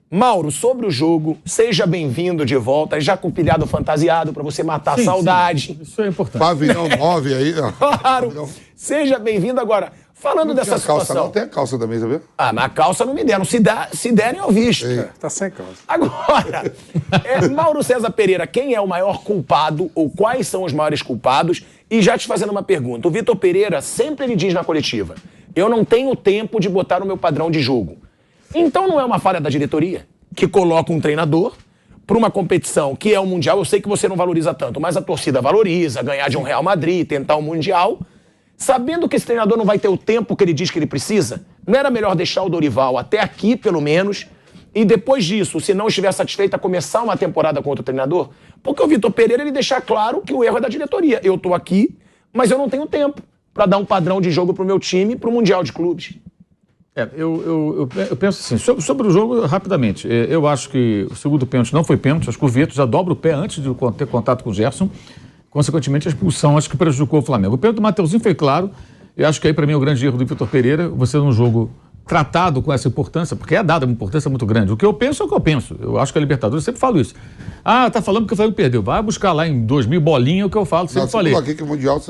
Mauro, sobre o jogo, seja bem-vindo de volta, já com o pilhado fantasiado para você matar a saudade. Sim, isso é importante. Pavilhão 9 aí, ó. Claro, seja bem-vindo agora. Falando dessa situação. Calça, não tem a calça também, sabia? Ah, mas a calça não me deram. Se derem, eu visto. Tá sem calça. Agora, Mauro César Pereira, quem é o maior culpado ou quais são os maiores culpados? E já te fazendo uma pergunta, o Vitor Pereira sempre ele diz na coletiva, eu não tenho tempo de botar o meu padrão de jogo. Então não é uma falha da diretoria que coloca um treinador para uma competição que é o Mundial. Eu sei que você não valoriza tanto, mas a torcida valoriza, ganhar de um Real Madrid, tentar o Mundial. Sabendo que esse treinador não vai ter o tempo que ele diz que ele precisa, não era melhor deixar o Dorival até aqui, pelo menos, e depois disso, se não estiver satisfeito, a começar uma temporada com outro treinador? Porque o Vitor Pereira, ele deixa claro que o erro é da diretoria. Eu tô aqui, mas eu não tenho tempo para dar um padrão de jogo pro meu time, pro Mundial de Clubes. Eu penso assim, sobre o jogo, rapidamente, eu acho que o segundo pênalti não foi pênalti, acho que o Vitor já dobra o pé antes de ter contato com o Gerson, consequentemente a expulsão acho que prejudicou o Flamengo. O pênalti do Mateuzinho foi claro, eu acho que aí para mim é o grande erro do Vitor Pereira, você num jogo tratado com essa importância, porque é dada uma importância muito grande. O que eu penso é o que eu penso, eu acho que a Libertadores, eu sempre falo isso. Ah, tá falando que o Flamengo perdeu, vai buscar lá em 2000 bolinha o que eu falo, sempre falei.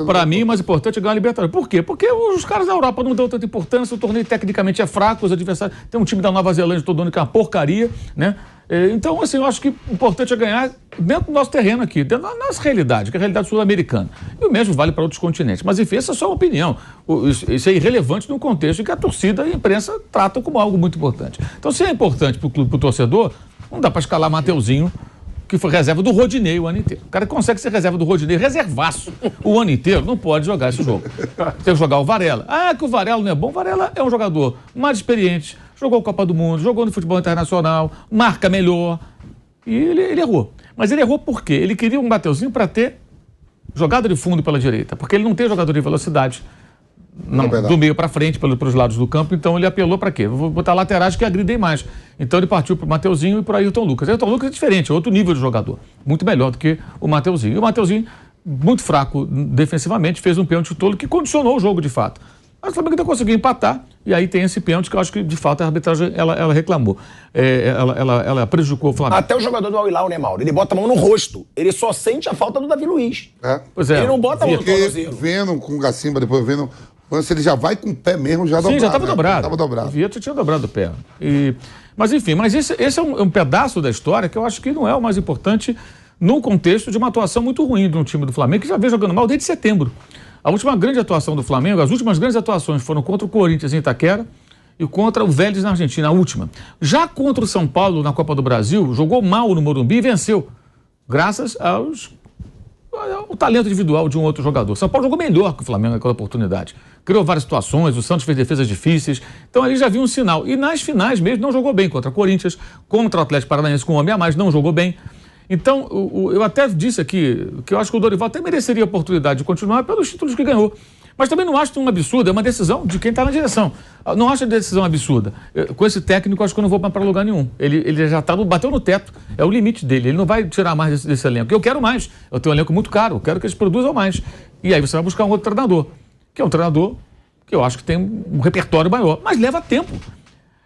Para mim, o mais importante é ganhar a Libertadores. Por quê? Porque os caras da Europa não dão tanta importância, o torneio tecnicamente é fraco, os adversários, tem um time da Nova Zelândia todo ano que é uma porcaria, né? Então, assim, eu acho que o importante é ganhar dentro do nosso terreno aqui, dentro da nossa realidade, que é a realidade sul-americana. E o mesmo vale para outros continentes. Mas, enfim, essa é só uma opinião. Isso é irrelevante no contexto em que a torcida e a imprensa tratam como algo muito importante. Então, se é importante para o clube, para o torcedor, não dá para escalar Mateuzinho, que foi reserva do Rodinei o ano inteiro. O cara consegue ser reserva do Rodinei, reservaço, o ano inteiro, não pode jogar esse jogo. Tem que jogar o Varela. Ah, que o Varela não é bom. O Varela é um jogador mais experiente, jogou a Copa do Mundo, jogou no futebol internacional, marca melhor. E ele errou. Mas ele errou por quê? Ele queria um Mateuzinho para ter jogada de fundo pela direita, porque ele não tem jogador de velocidade. Não, do meio para frente, pelos lados do campo, então ele apelou para quê? Vou botar laterais que agridem mais. Então ele partiu para o Mateuzinho e para Ayrton Lucas. Ayrton Lucas é diferente, é outro nível de jogador, muito melhor do que o Mateuzinho. E o Mateuzinho, muito fraco defensivamente, fez um pênalti tolo que condicionou o jogo de fato. Mas o Flamengo ainda conseguiu empatar, e aí tem esse pênalti que eu acho que, de fato, a arbitragem ela reclamou. Ela prejudicou o Flamengo. Até o jogador do Al-Hilal, né, Mauro? Ele bota a mão no rosto. Ele só sente a falta do Davi Luiz. Pois é. Ele não bota a mão no tornozelo. Vendo com o Gacimba, depois vendo... Se ele já vai com o pé mesmo, já dobrado. Sim, já estava dobrado. Estava dobrado. O Vitor tinha dobrado o pé. Mas enfim, esse é um pedaço da história que eu acho que não é o mais importante no contexto de uma atuação muito ruim de um time do Flamengo, que já vem jogando mal desde setembro. A última grande atuação do Flamengo, as últimas grandes atuações foram contra o Corinthians em Itaquera e contra o Vélez na Argentina, a última. Já contra o São Paulo na Copa do Brasil, jogou mal no Morumbi e venceu, graças ao talento individual de um outro jogador. São Paulo jogou melhor que o Flamengo naquela oportunidade. Criou várias situações, o Santos fez defesas difíceis. Então ali já viu um sinal. E nas finais mesmo não jogou bem contra o Corinthians, contra o Atlético Paranaense com um homem a mais, não jogou bem. Então, eu até disse aqui que eu acho que o Dorival até mereceria a oportunidade de continuar pelos títulos que ganhou. Mas também não acho um absurdo, é uma decisão de quem está na direção. Não acho a decisão absurda. Com esse técnico, acho que eu não vou para lugar nenhum. Ele já bateu no teto, é o limite dele. Ele não vai tirar mais desse elenco. Eu quero mais. Eu tenho um elenco muito caro, eu quero que eles produzam mais. E aí você vai buscar um outro treinador, que é um treinador que eu acho que tem um repertório maior, mas leva tempo.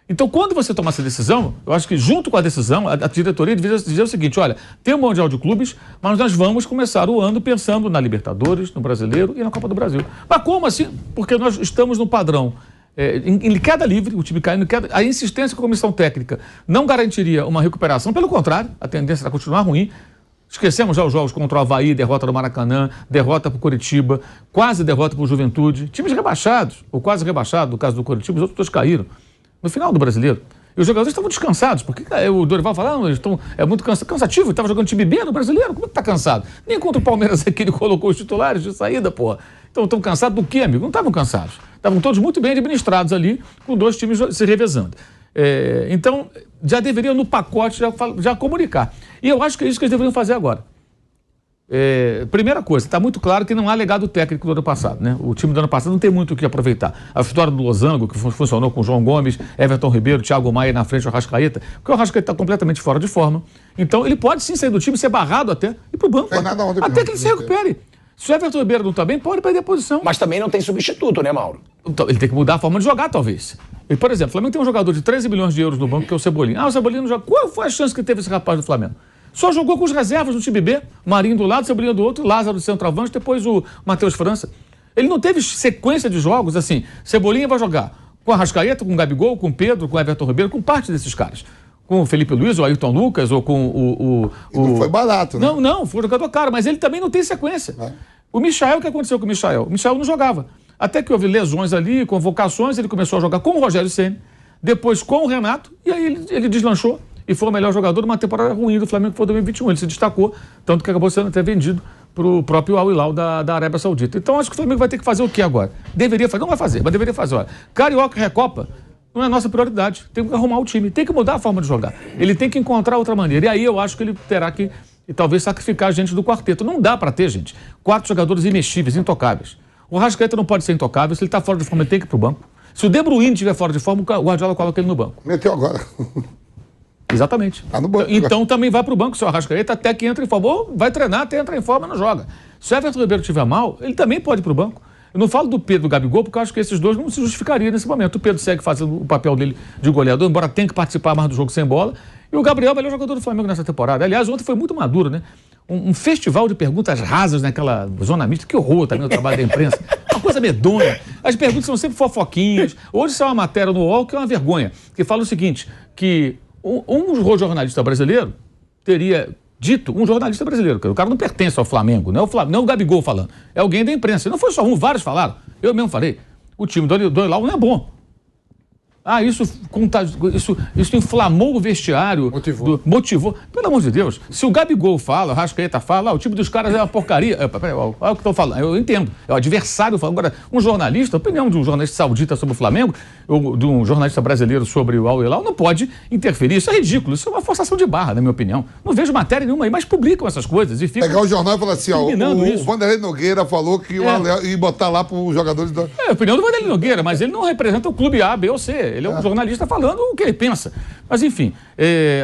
Então, quando você tomar essa decisão, eu acho que junto com a decisão, a diretoria devia dizer o seguinte, olha, tem o Mundial de Clubes, mas nós vamos começar o ano pensando na Libertadores, no Brasileiro e na Copa do Brasil. Mas como assim? Porque nós estamos no padrão. Em queda livre, o time caindo em queda, a insistência com a comissão técnica não garantiria uma recuperação, pelo contrário, a tendência era continuar ruim. Esquecemos já os jogos contra o Avaí, derrota do Maracanã, derrota para o Curitiba, quase derrota para o Juventude. Times rebaixados, ou quase rebaixados, no caso do Curitiba, os outros dois caíram. No final do Brasileiro. E os jogadores estavam descansados, porque o Dorival falava, é muito cansativo, estava jogando time B no Brasileiro, como é que tá cansado? Nem contra o Palmeiras aqui ele colocou os titulares de saída, porra. Então estão cansados do quê, amigo? Não estavam cansados. Estavam todos muito bem administrados ali, com dois times se revezando. Então, já deveriam no pacote já comunicar. E eu acho que é isso que eles deveriam fazer agora. Primeira coisa, está muito claro que não há legado técnico do ano passado, né? O time do ano passado não tem muito o que aproveitar. A vitória do Losango, que funcionou com o João Gomes, Everton Ribeiro, Thiago Maia na frente do Arrascaeta, porque o Arrascaeta está completamente fora de forma. Então ele pode sim sair do time, ser barrado até, e ir pro banco. Até que ele se recupere. Se o Everton Ribeiro não tá bem, pode perder a posição. Mas também não tem substituto, né, Mauro? Então, ele tem que mudar a forma de jogar, talvez. E, por exemplo, o Flamengo tem um jogador de 13 milhões de euros no banco, que é o Cebolinha. O Cebolinha não joga. Qual foi a chance que teve esse rapaz do Flamengo? Só jogou com os reservas no time B. Marinho do lado, Cebolinha do outro, Lázaro do centroavante, depois o Matheus França. Ele não teve sequência de jogos assim. Cebolinha vai jogar com a Arrascaeta, com o Gabigol, com o Pedro, com o Everton Ribeiro, com parte desses caras. Com o Felipe Luiz, ou Ayrton Lucas, ou com o... Não foi barato, né? Não, foi um jogador caro, mas ele também não tem sequência. O Michael, o que aconteceu com o Michael? O Michael não jogava. Até que houve lesões ali, convocações, ele começou a jogar com o Rogério Ceni, depois com o Renato, e aí ele deslanchou e foi o melhor jogador numa temporada ruim do Flamengo, que foi 2021. Ele se destacou, tanto que acabou sendo até vendido para o próprio Al Hilal da Arábia Saudita. Então acho que o Flamengo vai ter que fazer o que agora? Deveria fazer, não vai fazer, mas deveria fazer. Olha, Carioca e Recopa não é a nossa prioridade. Tem que arrumar o time, tem que mudar a forma de jogar. Ele tem que encontrar outra maneira. E aí eu acho que ele terá que talvez sacrificar a gente do quarteto. Não dá para ter, gente, 4 jogadores imexíveis, intocáveis. O Arrascaeta não pode ser intocável. Se ele está fora de forma, ele tem que ir para o banco. Se o De Bruyne estiver fora de forma, o Guardiola coloca ele no banco. Meteu agora. Exatamente. Tá no banco. Então também vai para o banco, o seu Arrascaeta, até que entra em forma. Ou vai treinar até entrar em forma e não joga. Se o Everton Ribeiro estiver mal, ele também pode ir para o banco. Eu não falo do Pedro e do Gabigol, porque eu acho que esses dois não se justificariam nesse momento. O Pedro segue fazendo o papel dele de goleador, embora tenha que participar mais do jogo sem bola. E o Gabriel é o melhor jogador do Flamengo nessa temporada. Aliás, ontem foi muito maduro, né? Um festival de perguntas rasas naquela zona mista. Que horror também o trabalho da imprensa. Uma coisa medonha. As perguntas são sempre fofoquinhas. Hoje saiu uma matéria no UOL que é uma vergonha, que fala o seguinte, que um jornalista brasileiro teria dito, um jornalista brasileiro, que o cara não pertence ao Flamengo, não é o Gabigol falando, é alguém da imprensa. Não foi só um, vários falaram. Eu mesmo falei, o time do Hilal não é bom. Isso inflamou o vestiário. Motivou. Pelo amor de Deus. Se o Gabigol fala, o Arrascaeta fala, o time dos caras é uma porcaria. Olha o que estou falando. Eu entendo. É o adversário falando. Agora, um jornalista, a opinião de um jornalista saudita sobre o Flamengo, ou de um jornalista brasileiro sobre o Al Hilal, não pode interferir. Isso é ridículo. Isso é uma forçação de barra, na minha opinião. Não vejo matéria nenhuma aí, mas publicam essas coisas. E ficam pegar o jornal e falar assim, o Vanderlei Nogueira falou que ia botar lá para os jogadores da... É a opinião do Vanderlei Nogueira, mas ele não representa o clube A, B ou C. Ele é um jornalista falando o que ele pensa. Mas, enfim,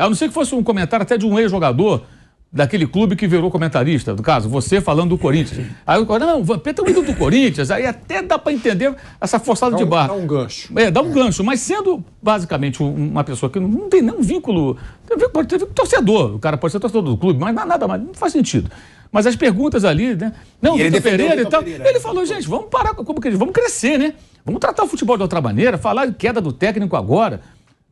a não ser que fosse um comentário até de um ex-jogador daquele clube que virou comentarista, no caso, você falando do Corinthians. Aí o Vampeta é um ídolo do Corinthians, aí até dá para entender essa forçada de barra. Dá um gancho. Dá um gancho, mas sendo basicamente uma pessoa que não tem nenhum vínculo, pode ter torcedor, o cara pode ser torcedor do clube, mas nada mais, não faz sentido. Mas as perguntas ali, né? Não, o Vitor Pereira e tal. Ele falou, gente, vamos parar, vamos crescer, né? Vamos tratar o futebol de outra maneira, falar de queda do técnico agora.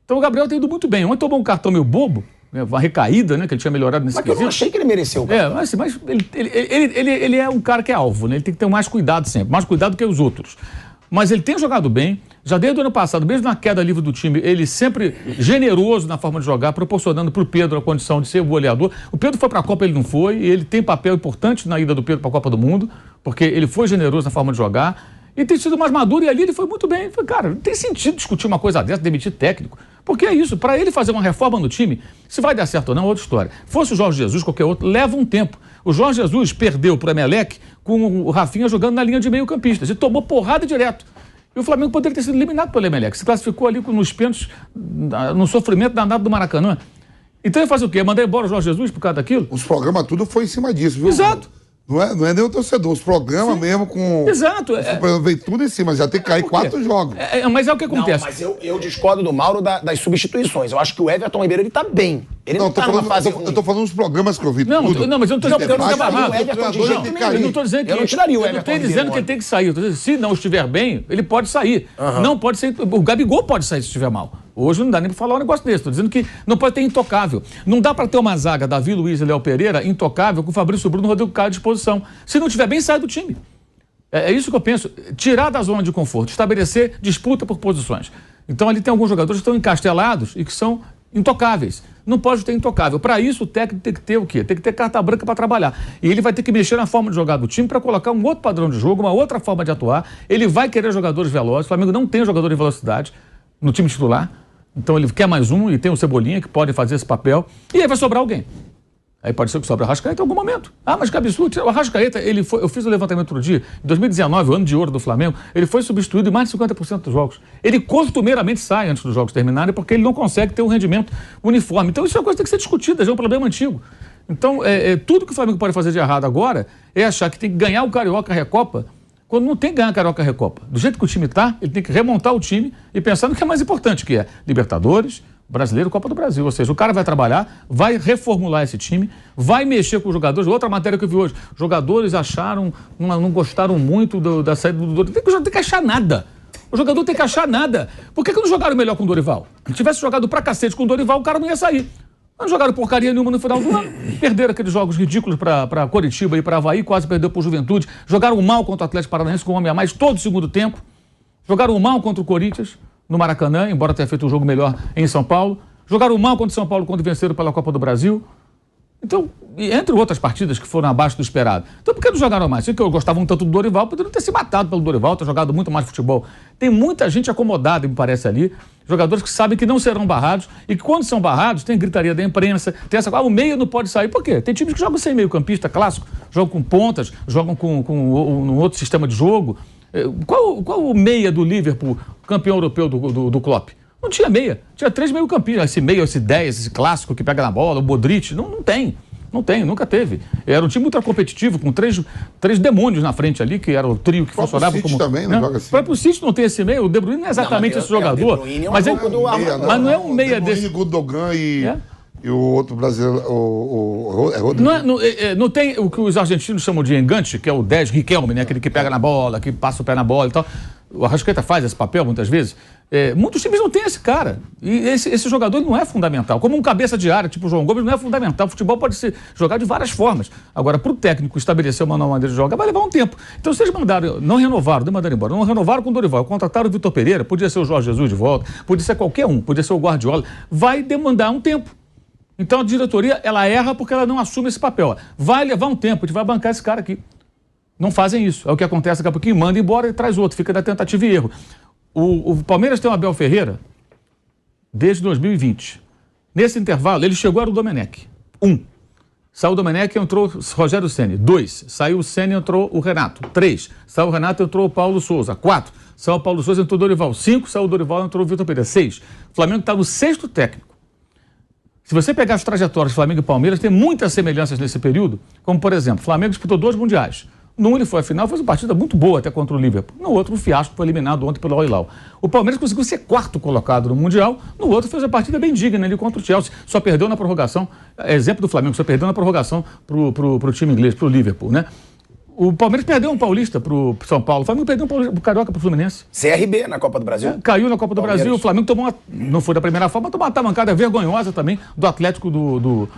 Então o Gabriel tem ido muito bem. Ontem tomou um cartão meio bobo, né, uma recaída, né? Que ele tinha melhorado nesse quesito. Mas eu não achei que ele mereceu o cartão. Mas ele é um cara que é alvo, né? Ele tem que ter mais cuidado sempre, mais cuidado que os outros. Mas ele tem jogado bem, já desde o ano passado, mesmo na queda livre do time, ele sempre generoso na forma de jogar, proporcionando para o Pedro a condição de ser o goleador. O Pedro foi para a Copa, ele não foi, e ele tem papel importante na ida do Pedro para a Copa do Mundo, porque ele foi generoso na forma de jogar, e tem sido mais maduro, e ali ele foi muito bem. Cara, não tem sentido discutir uma coisa dessa, demitir técnico, porque é isso, para ele fazer uma reforma no time, se vai dar certo ou não, é outra história. Fosse o Jorge Jesus, qualquer outro, leva um tempo. O Jorge Jesus perdeu para o Emelec com o Rafinha jogando na linha de meio-campistas, e tomou porrada direto. E o Flamengo poderia ter sido eliminado pelo Emelec, se classificou ali nos pênaltis, no sofrimento danado do Maracanã. Então ele faz o quê? Mandar embora o Jorge Jesus por causa daquilo? Os programas tudo foi em cima disso, viu? Exato. Não é nem o torcedor, os programas mesmo com... Exato. Veio tudo em cima, já tem que cair 4 jogos. Mas é o que acontece. Não, mas eu discordo do Mauro das substituições. Eu acho que o Everton Ribeiro, ele tá bem. Ele não tá numa fase ruim. Eu tô falando dos programas que eu vi. Não, mas eu não estou dizendo que eu não Eu estou dizendo que eu não tiraria o eu Everton não estou dizendo que ele tem que sair. Eu estou dizendo, se não estiver bem, ele pode sair. Não pode ser. O Gabigol pode sair se estiver mal. Hoje não dá nem para falar um negócio desse. Estou dizendo que não pode ter intocável. Não dá para ter uma zaga, Davi Luiz e Léo Pereira, intocável, com o Fabrício Bruno e o Rodrigo Caio à disposição. Se não estiver bem, sai do time. É isso que eu penso. Tirar da zona de conforto, estabelecer disputa por posições. Então ali tem alguns jogadores que estão encastelados e que são intocáveis. Não pode ter intocável. Para isso, o técnico tem que ter o quê? Tem que ter carta branca para trabalhar. E ele vai ter que mexer na forma de jogar do time para colocar um outro padrão de jogo, uma outra forma de atuar. Ele vai querer jogadores velozes. O Flamengo não tem jogador em velocidade no time titular. Então ele quer mais um e tem o Cebolinha que pode fazer esse papel. E aí vai sobrar alguém. Aí pode ser que sobre o Arrascaeta em algum momento. Mas que absurdo. O Arrascaeta, eu fiz o levantamento outro dia, em 2019, o ano de ouro do Flamengo, ele foi substituído em mais de 50% dos jogos. Ele costumeiramente sai antes dos jogos terminarem porque ele não consegue ter um rendimento uniforme. Então isso é uma coisa que tem que ser discutida, já é um problema antigo. Então, tudo que o Flamengo pode fazer de errado agora é achar que tem que ganhar o Carioca Recopa, quando não tem que ganhar a Carioca Recopa. Do jeito que o time está, ele tem que remontar o time e pensar no que é mais importante, que é Libertadores, Brasileiro, Copa do Brasil. Ou seja, o cara vai trabalhar, vai reformular esse time, vai mexer com os jogadores. Outra matéria que eu vi hoje, jogadores acharam, não gostaram muito da saída do Dorival. Tem que achar nada. O jogador tem que achar nada. Por que não jogaram melhor com o Dorival? Se tivesse jogado pra cacete com o Dorival, o cara não ia sair. Não jogaram porcaria nenhuma no final do ano. Perderam aqueles jogos ridículos para Coritiba e para Avaí, quase perdeu para o Juventude. Jogaram mal contra o Atlético Paranaense com um homem a mais todo o segundo tempo. Jogaram mal contra o Corinthians no Maracanã, embora tenha feito um jogo melhor em São Paulo. Jogaram mal contra o São Paulo quando venceram pela Copa do Brasil. Então, entre outras partidas que foram abaixo do esperado. Então, por que não jogaram mais? Se eu gostava um tanto do Dorival, poderiam ter se matado pelo Dorival, ter jogado muito mais futebol. Tem muita gente acomodada, me parece, ali. Jogadores que sabem que não serão barrados e que, quando são barrados, tem gritaria da imprensa, tem essa coisa, o meio não pode sair. Por quê? Tem times que jogam sem meio-campista clássico, jogam com pontas, jogam com um outro sistema de jogo. Qual o meia do Liverpool, campeão europeu do Klopp? Não tinha meia. Tinha 3 meio-campistas. Esse meio, esse 10, esse clássico que pega na bola, o Modric. Não tem. Não tem, nunca teve. Era um time ultra competitivo, com três demônios na frente ali, que era o trio que funcionava como... também, né? Joga assim. O próprio City não tem esse meio, o De Bruyne não é exatamente esse jogador. Mas não é um meia desse... O Gundogan e o outro brasileiro, não tem o que os argentinos chamam de engante, que é o 10 Riquelme, né? Aquele que pega na bola, que passa o pé na bola e tal. O Arrascaeta faz esse papel muitas vezes. Muitos times não têm esse cara. E esse jogador não é fundamental. Como um cabeça de área, tipo o João Gomes, não é fundamental. O futebol pode ser jogado de várias formas. Agora, para o técnico estabelecer uma nova maneira de jogar, vai levar um tempo. Então, vocês não renovaram embora. Não renovaram com o Dorival. Contrataram o Vitor Pereira, podia ser o Jorge Jesus de volta, podia ser qualquer um, podia ser o Guardiola. Vai demandar um tempo. Então, a diretoria, ela erra porque ela não assume esse papel. Vai levar um tempo, a gente vai bancar esse cara aqui. Não fazem isso. É o que acontece daqui a pouquinho, manda embora e traz outro. Fica da tentativa e erro. O Palmeiras tem o Abel Ferreira desde 2020. Nesse intervalo, ele chegou, era o Domenech. 1. Saiu o Domenech, entrou o Rogério Ceni. 2. Saiu o Ceni, entrou o Renato. 3. Saiu o Renato, entrou o Paulo Souza. 4. Saiu o Paulo Souza, entrou o Dorival. 5. Saiu o Dorival, entrou o Vitor Pereira. 6. O Flamengo está no 6º técnico. Se você pegar as trajetórias de Flamengo e Palmeiras, tem muitas semelhanças nesse período, como, por exemplo, o Flamengo disputou 2 mundiais. Num ele foi à final, fez uma partida muito boa até contra o Liverpool. No outro, um fiasco, foi eliminado ontem pelo Al-Hilal. O Palmeiras conseguiu ser 4º colocado no Mundial, no outro fez uma partida bem digna ali contra o Chelsea. Só perdeu na prorrogação, exemplo do Flamengo, só perdeu na prorrogação pro time inglês, pro Liverpool, né? O Palmeiras perdeu um paulista pro São Paulo, o Flamengo perdeu um Carioca pro Fluminense. CRB na Copa do Brasil? Caiu na Copa do Brasil, o Flamengo tomou não foi da primeira forma, tomou uma tamancada vergonhosa também do Atlético do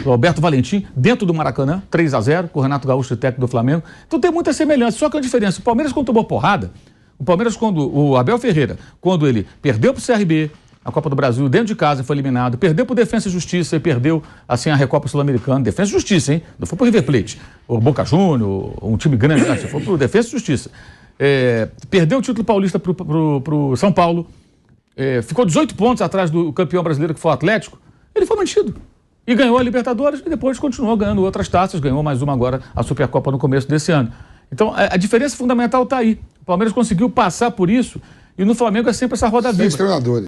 Alberto Valentim, dentro do Maracanã, 3-0, com o Renato Gaúcho, técnico do Flamengo. Então tem muita semelhança, só que a diferença, o Palmeiras quando tomou porrada, o Abel Ferreira, quando ele perdeu pro CRB, a Copa do Brasil, dentro de casa, foi eliminado, perdeu pro Defensa e Justiça e perdeu, assim, a Recopa Sul-Americana. Defensa e Justiça, hein? Não foi pro River Plate, o Boca Juniors, um time grande, foi pro Defensa e Justiça. Perdeu o título paulista pro São Paulo, ficou 18 pontos atrás do campeão brasileiro, que foi o Atlético, ele foi mantido. E ganhou a Libertadores e depois continuou ganhando outras taças, ganhou mais uma agora, a Supercopa no começo desse ano. Então, a diferença fundamental está aí. O Palmeiras conseguiu passar por isso e no Flamengo é sempre essa roda viva. 6 treinadores.